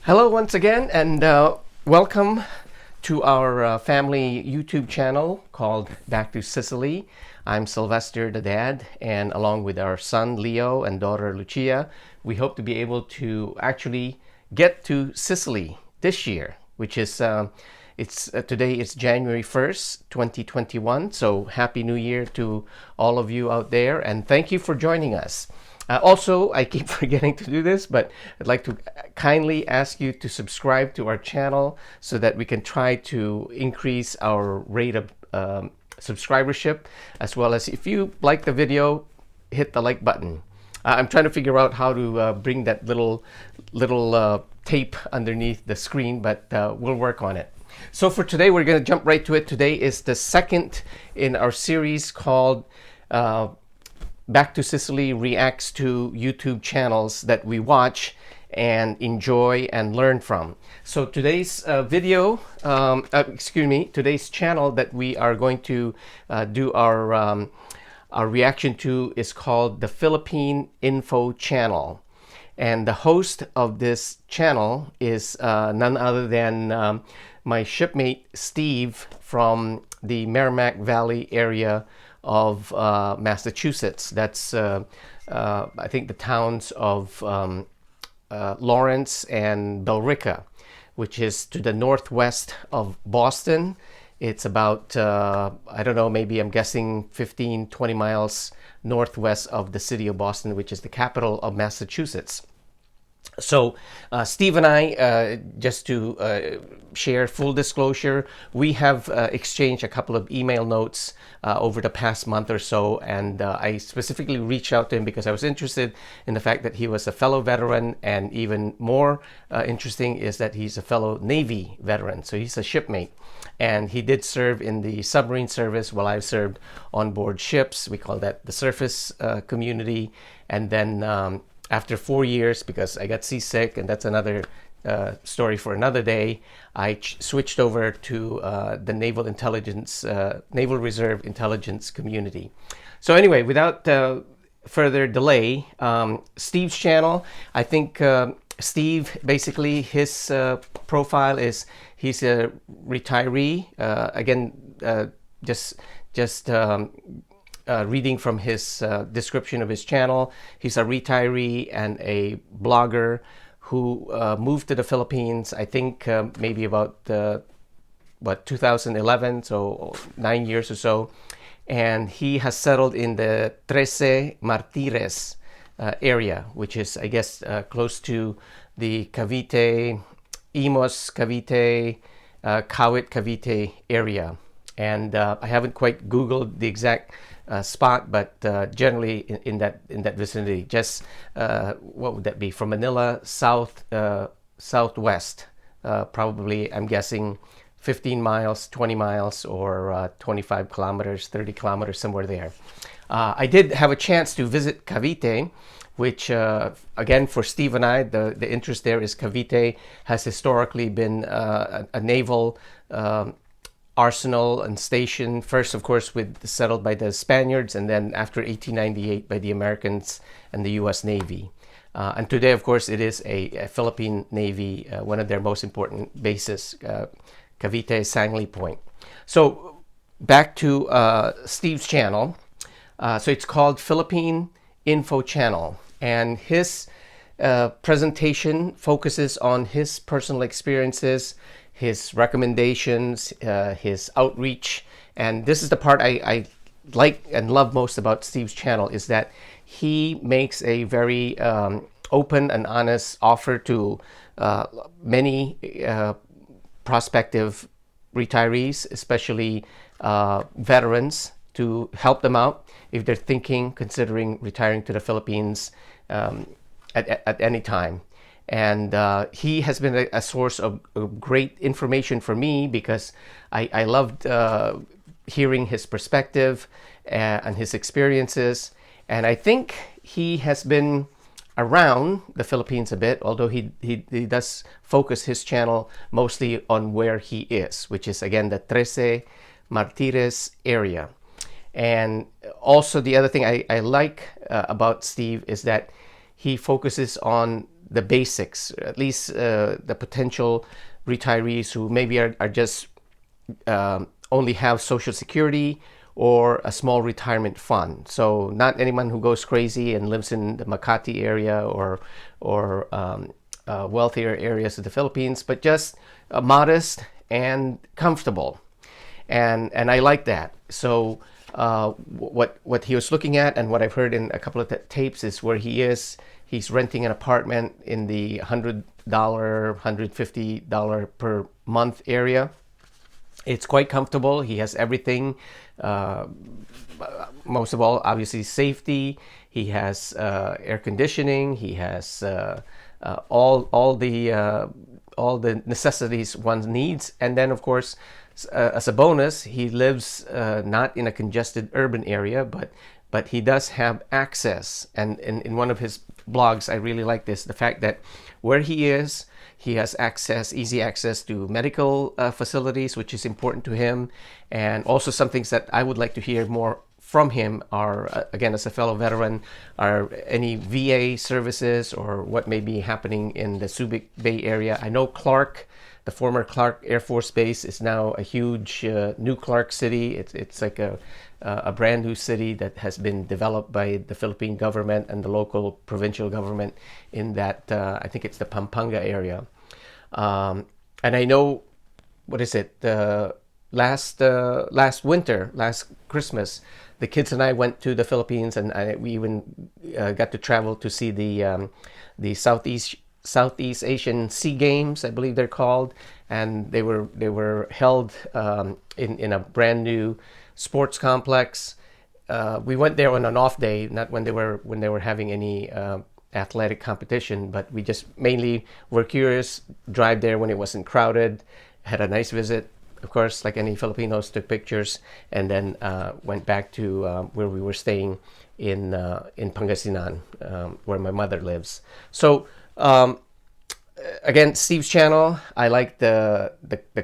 Hello once again, and welcome to our family YouTube channel called Back to Sicily. I'm Sylvester, the dad, and along with our son Leo and daughter Lucia, we hope to be able to actually get to Sicily this year, which is today is January 1st, 2021. So happy New Year to all of you out there, and thank you for joining us. Also, I keep forgetting to do this, but I'd like to kindly ask you to subscribe to our channel so that we can try to increase our rate of subscribership, as well as if you like the video, hit the like button. I'm trying to figure out how to bring that little tape underneath the screen, but we'll work on it. So for today, we're going to jump right to it. Today is the second in our series called Back to Sicily reacts to YouTube channels that we watch and enjoy and learn from. So today's today's channel that we are going to do our reaction to is called the Philippine Info Channel. And the host of this channel is none other than my shipmate Steve from the Merrimack Valley area of Massachusetts. That's I think the towns of Lawrence and Billerica, which is to the northwest of Boston. It's about I don't know, maybe I'm guessing 15-20 miles northwest of the city of Boston, which is the capital of Massachusetts. So Steve and I, just to share full disclosure, we have exchanged a couple of email notes over the past month or so, and I specifically reached out to him because I was interested in the fact that he was a fellow veteran, and even more interesting is that he's a fellow Navy veteran, so he's a shipmate. And he did serve in the submarine service while I served on board ships. We call that the surface community. And then after 4 years, because I got seasick, and that's another story for another day, I switched over to the Naval Intelligence, Naval Reserve Intelligence community. So anyway, without further delay, Steve's channel, I think Steve, basically his profile is he's a retiree. Again, just reading from his description of his channel, he's a retiree and a blogger who moved to the Philippines, I think maybe about 2011, so 9 years or so. And he has settled in the 13 Martires area, which is, I guess, close to the Cavite, Imos, Cavite, Kawit, Cavite area. And I haven't quite Googled the exact spot, but generally in that vicinity. Just what would that be, from Manila southwest, probably, I'm guessing 15 miles, 20 miles, or 25 kilometers, 30 kilometers, somewhere there. I did have a chance to visit Cavite, which again, for Steve and I, the interest there is Cavite has historically been a naval arsenal and station, first of course settled by the Spaniards, and then after 1898 by the Americans and the US Navy. And today, of course, it is a Philippine Navy, one of their most important bases, Cavite Sangley Point. So back to Steve's channel. So it's called Philippine Info Channel, and his presentation focuses on his personal experiences, his recommendations, his outreach. And this is the part I like and love most about Steve's channel, is that he makes a very open and honest offer to many prospective retirees, especially veterans, to help them out if they're considering retiring to the Philippines at any time. And he has been a source of great information for me, because I loved hearing his perspective and his experiences. And I think he has been around the Philippines a bit, although he does focus his channel mostly on where he is, which is, again, the 13 Martires area. And also the other thing I like about Steve is that he focuses on the basics, at least the potential retirees who maybe are just only have Social Security or a small retirement fund. So not anyone who goes crazy and lives in the Makati area or wealthier areas of the Philippines, but just modest and comfortable. And I like that. So what he was looking at, and what I've heard in a couple of tapes, is where he's renting an apartment in the $100, $150 per month area. It's quite comfortable. He has everything. Most of all, obviously, safety. He has air conditioning. He has all the necessities one needs. And then, of course, as a bonus, he lives not in a congested urban area, but he does have access. And in one of his blogs, I really like this, the fact that where he is, he has access, easy access to medical facilities, which is important to him. And also some things that I would like to hear more from him are, again, as a fellow veteran, are any VA services or what may be happening in the Subic Bay area. I know Clark, the former Clark Air Force Base, is now a huge new Clark City. It's like a brand new city that has been developed by the Philippine government and the local provincial government in that, I think it's the Pampanga area. And I know, what is it, last winter, last Christmas, the kids and I went to the Philippines, and we even got to travel to see the Southeast Asian Sea Games, I believe they're called, and they were held in a brand new sports complex. We went there on an off day, not when they were having any athletic competition, but we just mainly were curious, drive there when it wasn't crowded, had a nice visit. Of course, like any Filipinos, took pictures, and then went back to where we were staying in Pangasinan, where my mother lives. So again, Steve's channel, I like the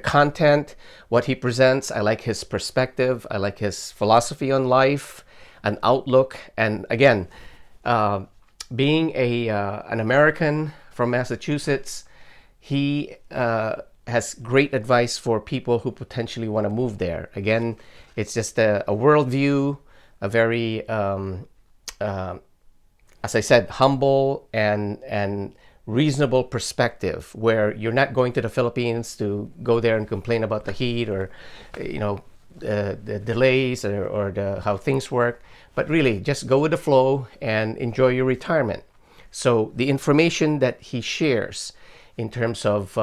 content, what he presents. I like his perspective. I like his philosophy on life, an outlook. And again, being an American from Massachusetts, he has great advice for people who potentially want to move there. Again, it's just a worldview, a very, as I said, humble and reasonable perspective, where you're not going to the Philippines to go there and complain about the heat or, the delays or how things work, but really just go with the flow and enjoy your retirement. So the information that he shares in terms of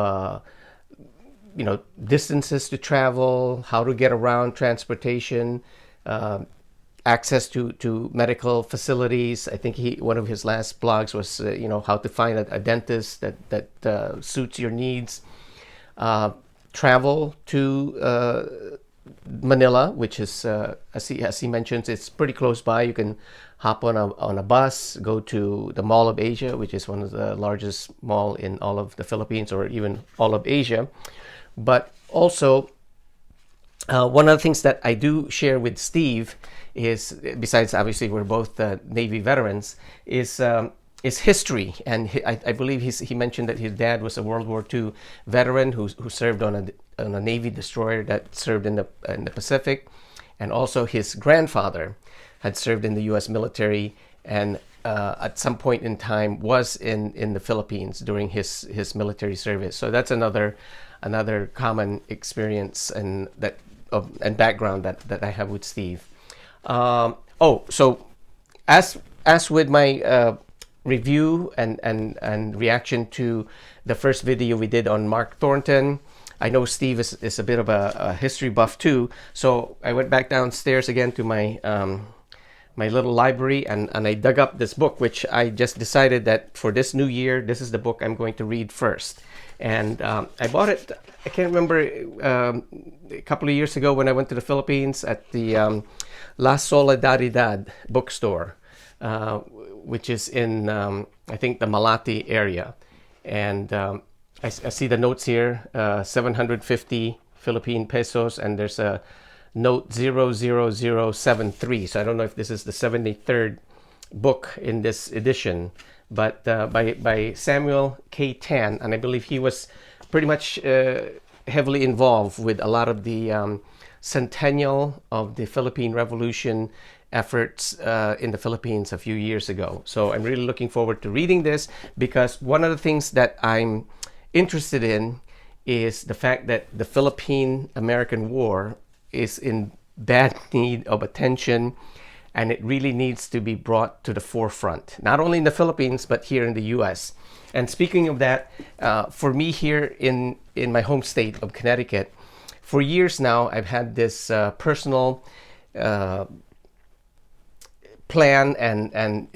distances to travel, how to get around, transportation, access to medical facilities. I think one of his last blogs was how to find a dentist that suits your needs. Travel to Manila, which is as he mentions, it's pretty close by. You can hop on a bus, go to the Mall of Asia, which is one of the largest mall in all of the Philippines or even all of Asia. But also, one of the things that I do share with Steve is, besides obviously we're both Navy veterans, is history. And I believe he mentioned that his dad was a World War II veteran who served on a Navy destroyer that served in the Pacific, and also his grandfather had served in the U.S. military and at some point in time was in the Philippines during his military service. So that's another common experience and background that I have with Steve. So as with my review and reaction to the first video we did on Mark Thornton, I know Steve is a bit of a history buff too. So I went back downstairs again to my little library and I dug up this book, which I just decided that for this new year, this is the book I'm going to read first. And I bought it, I can't remember, a couple of years ago when I went to the Philippines at the La Solidaridad bookstore, which is in, I think, the Malati area. And I see the notes here, 750 Philippine pesos, and there's a note 00073. So I don't know if this is the 73rd book in this edition, but by Samuel K. Tan, and I believe he was pretty much heavily involved with a lot of the centennial of the Philippine Revolution efforts in the Philippines a few years ago. So I'm really looking forward to reading this, because one of the things that I'm interested in is the fact that the Philippine American War is in bad need of attention, and it really needs to be brought to the forefront, not only in the Philippines but here in the US. And speaking of that, for me here in my home state of Connecticut, for years now I've had this personal plan and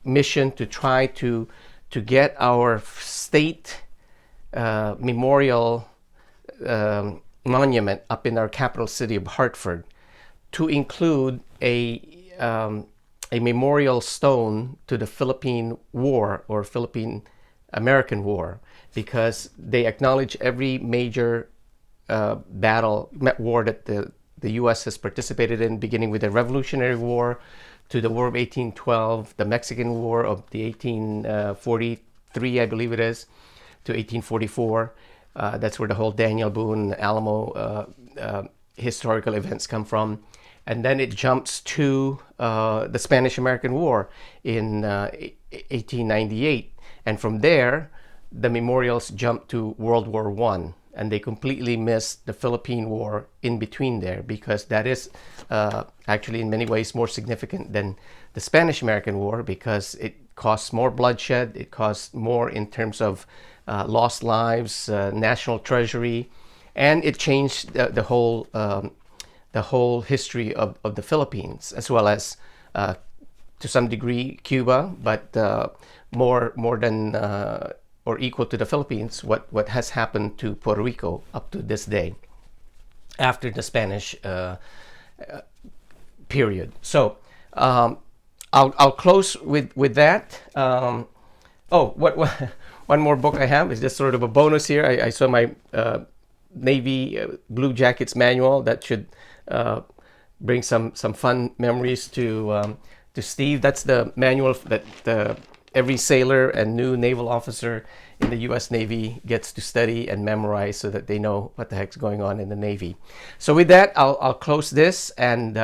mission to try to get our state memorial monument up in our capital city of Hartford to include a memorial stone to the Philippine War, or Philippine American War, because they acknowledge every major war that the U.S. has participated in, beginning with the Revolutionary War to the War of 1812, the Mexican War of the 1843, I believe it is, to 1844. That's where the whole Daniel Boone, Alamo historical events come from. And then it jumps to the Spanish-American War in 1898. And from there, the memorials jump to World War I. And they completely missed the Philippine War in between there, because that is actually in many ways more significant than the Spanish-American War, because it costs more bloodshed, it costs more in terms of lost lives, national treasury, and it changed the whole history of the Philippines, as well as to some degree Cuba, but more than or equal to the Philippines, what has happened to Puerto Rico up to this day after the Spanish period. So I'll close with that. One more book I have is just sort of a bonus here. I saw my Navy Blue Jackets manual that should bring some fun memories to Steve. That's the manual that every sailor and new naval officer in the U.S. Navy gets to study and memorize, so that they know what the heck's going on in the Navy. So with that, I'll close this and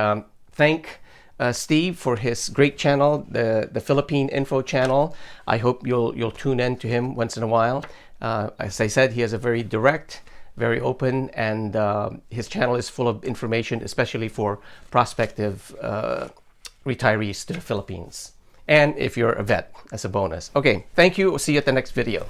thank Steve for his great channel, the Philippine Info channel. I hope you'll tune in to him once in a while. As I said, he has a very direct, very open, and his channel is full of information, especially for prospective retirees to the Philippines. And if you're a vet, as a bonus. Okay, thank you. We'll see you at the next video.